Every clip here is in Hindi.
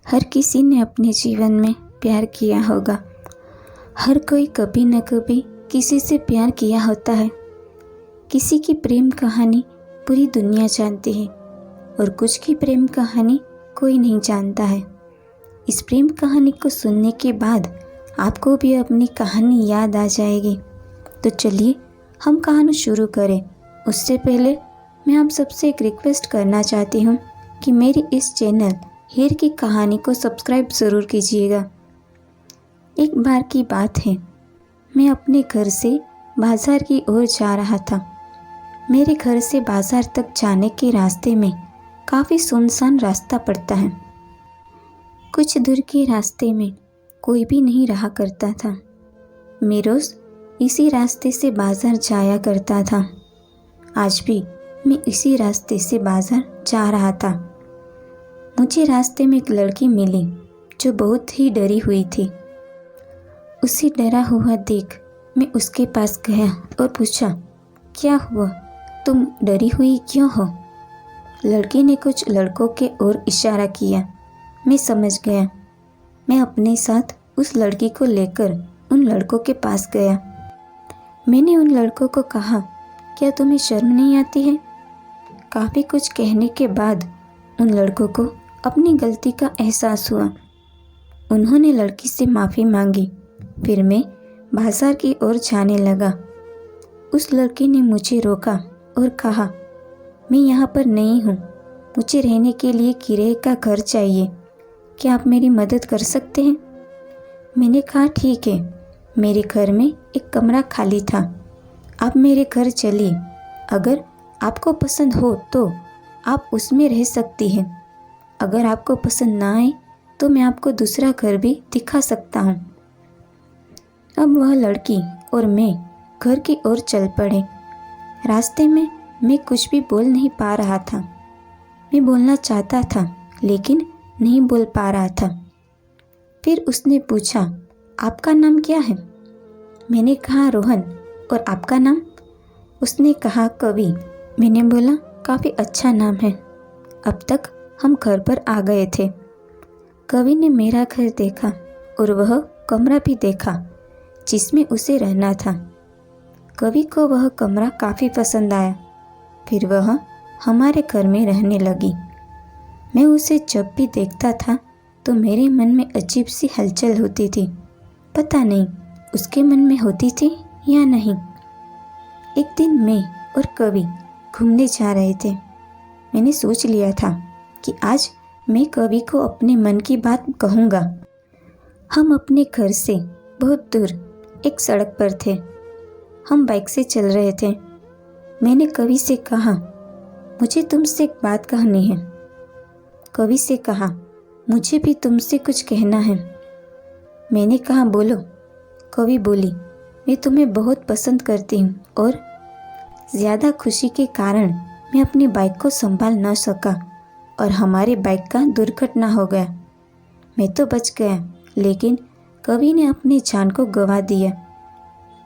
हर किसी ने अपने जीवन में प्यार किया होगा। हर कोई कभी न कभी किसी से प्यार किया होता है। किसी की प्रेम कहानी पूरी दुनिया जानती है और कुछ की प्रेम कहानी कोई नहीं जानता है। इस प्रेम कहानी को सुनने के बाद आपको भी अपनी कहानी याद आ जाएगी। तो चलिए हम कहानी शुरू करें। उससे पहले मैं आप सबसे एक रिक्वेस्ट करना चाहती हूँ कि मेरी इस चैनल हीर की कहानी को सब्सक्राइब ज़रूर कीजिएगा। एक बार की बात है, मैं अपने घर से बाज़ार की ओर जा रहा था। मेरे घर से बाज़ार तक जाने के रास्ते में काफ़ी सुनसान रास्ता पड़ता है। कुछ दूर के रास्ते में कोई भी नहीं रहा करता था। मैं रोज़ इसी रास्ते से बाज़ार जाया करता था। आज भी मैं इसी रास्ते से बाज़ार जा रहा था। मुझे रास्ते में एक लड़की मिली जो बहुत ही डरी हुई थी। उसे डरा हुआ देख मैं उसके पास गया और पूछा, क्या हुआ, तुम डरी हुई क्यों हो? लड़की ने कुछ लड़कों के ओर इशारा किया। मैं समझ गया। मैं अपने साथ उस लड़की को लेकर उन लड़कों के पास गया। मैंने उन लड़कों को कहा, क्या तुम्हें शर्म नहीं आती है? काफ़ी कुछ कहने के बाद उन लड़कों को अपनी गलती का एहसास हुआ। उन्होंने लड़की से माफ़ी मांगी। फिर मैं बाज़ार की ओर जाने लगा। उस लड़की ने मुझे रोका और कहा, मैं यहाँ पर नई हूँ, मुझे रहने के लिए किराए का घर चाहिए, क्या आप मेरी मदद कर सकते हैं? मैंने कहा, ठीक है, मेरे घर में एक कमरा खाली था, आप मेरे घर चलिए, अगर आपको पसंद हो तो आप उसमें रह सकती हैं, अगर आपको पसंद ना आए तो मैं आपको दूसरा घर भी दिखा सकता हूँ। अब वह लड़की और मैं घर की ओर चल पड़े। रास्ते में मैं कुछ भी बोल नहीं पा रहा था। मैं बोलना चाहता था लेकिन नहीं बोल पा रहा था। फिर उसने पूछा, आपका नाम क्या है? मैंने कहा, रोहन। और आपका नाम? उसने कहा, कवि। मैंने बोला, काफ़ी अच्छा नाम है। अब तक हम घर पर आ गए थे। कवि ने मेरा घर देखा और वह कमरा भी देखा जिसमें उसे रहना था। कवि को वह कमरा काफ़ी पसंद आया। फिर वह हमारे घर में रहने लगी। मैं उसे जब भी देखता था तो मेरे मन में अजीब सी हलचल होती थी। पता नहीं उसके मन में होती थी या नहीं। एक दिन मैं और कवि घूमने जा रहे थे। मैंने सोच लिया था कि आज मैं कवि को अपने मन की बात कहूँगा। हम अपने घर से बहुत दूर एक सड़क पर थे। हम बाइक से चल रहे थे। मैंने कवि से कहा, मुझे तुमसे एक बात कहनी है। कवि से कहा, मुझे भी तुमसे कुछ कहना है। मैंने कहा, बोलो। कवि बोली, मैं तुम्हें बहुत पसंद करती हूँ और ज़्यादा खुशी के कारण मैं अपनी बाइक को संभाल न सका और हमारे बाइक का दुर्घटना हो गया। मैं तो बच गया लेकिन कवि ने अपनी जान को गंवा दिया।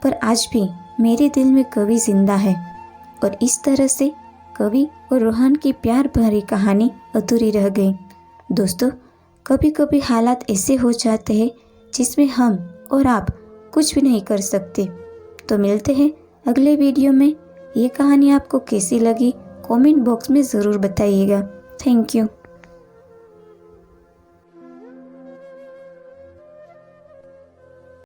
पर आज भी मेरे दिल में कवि जिंदा है और इस तरह से कवि और रोहन की प्यार भरी कहानी अधूरी रह गई। दोस्तों, कभी कभी हालात ऐसे हो जाते हैं जिसमें हम और आप कुछ भी नहीं कर सकते। तो मिलते हैं अगले वीडियो में। ये कहानी आपको कैसी लगी कमेंट बॉक्स में ज़रूर बताइएगा। Thank you.